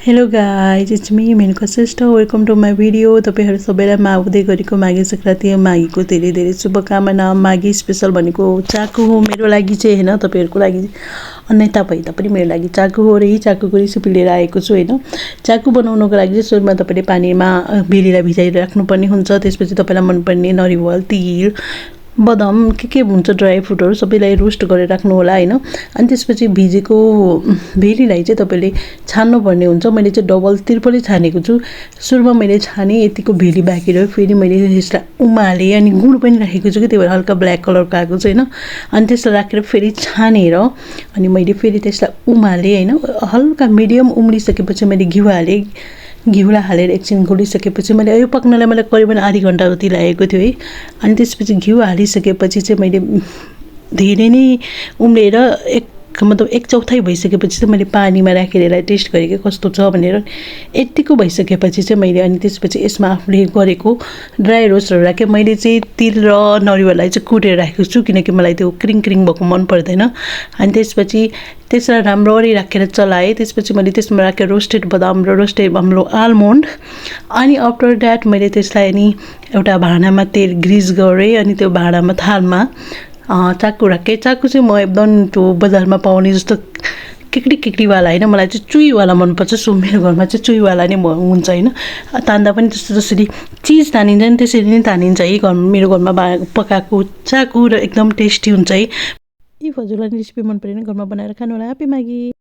Hello guys, it's me Menuka sister. Welcome to my video. तपाईँहरू सबैलाई माउदै गरेको माघे सङ्क्रान्ति माघीको धेरै धेरै शुभकामना। माघी स्पेसल भनेको चाकु हो मेरो लागि चाहिँ, होइन तपाईँहरूको लागि अन्य तपाईँ पनि मेरो लागि चाकु हो र यही चाकुको रेसिपी लिएर आएको छु होइन। चाकु बनाउनको लागि चाहिँ सुरुमा तपाईँले पानीमा बेलीलाई भिजाएर राख्नुपर्ने हुन्छ। त्यसपछि तपाईँलाई मनपर्ने नरिवल, तिल, बदाम के हुन्छ ड्राई फ्रुटहरू सबैलाई रोस्ट गरेर राख्नु होला होइन। अनि त्यसपछि भिजेको भेलीलाई चाहिँ तपाईँले छान्नुपर्ने हुन्छ। मैले चाहिँ डबल त्रिपलै छानेको छु। सुरुमा मैले छाने यतिको भेली बाँकी रह्यो, फेरि मैले यसलाई उमालेँ अनि गुड पनि राखेको छु कि त्यही भएर हल्का ब्ल्याक कलरको आएको छ होइन। अनि त्यसलाई राखेर फेरि छानेर अनि मैले फेरि त्यसलाई उमालेँ होइन। हल्का मिडियम उम्लिसकेपछि मैले घिउ हालेँ। घिउलाई हालेर एकछिन घोलिसकेपछि मैले यो पक्नलाई मलाई करिबन आधी घन्टा जति लागेको थियो है। अनि त्यसपछि घिउ हालिसकेपछि चाहिँ मैले धेरै नै उम्लेर मतलब 1/4 भइसकेपछि चाहिँ मैले पानीमा राखेर यसलाई टेस्ट गरेँ कि कस्तो छ भनेर। यतिको भइसकेपछि चाहिँ मैले अनि त्यसपछि यसमा आफूले गरेको ड्राई रोस्टहरू राखेँ। मैले चाहिँ तिल र नरिवललाई चाहिँ कुटेर राखेको छु किनकि मलाई त्यो क्रिङ क्रिङ भएको मन पर्दैन। अनि त्यसपछि त्यसलाई राम्ररी राखेर चलाएँ। त्यसपछि मैले त्यसमा राखेँ रोस्टेड बदाम र रोस्टेड हाम्रो आलमोन्ड। अनि आफ्टर द्याट मैले त्यसलाई अनि एउटा भाँडामा तेल ग्रिस गरेँ। अनि त्यो भाँडामा थालमा चाकु राखेँ। चाकु चाहिँ म एकदम त्यो बजारमा पाउने जस्तो केक्रीवाला होइन, मलाई चाहिँ चुईवाला मनपर्छ। सो मेरो घरमा चाहिँ चुईवाला नै हुन्छ होइन। तान्दा पनि त्यस्तो जसरी चिज तानिन्छ नि त्यसरी नै तानिन्छ है मेरो घरमा पकाएको चाकु र एकदम टेस्टी हुन्छ है। यी हजुरलाई रेसिपी मन परेन घरमा बनाएर खानु होला। ह्याप्पी माघी।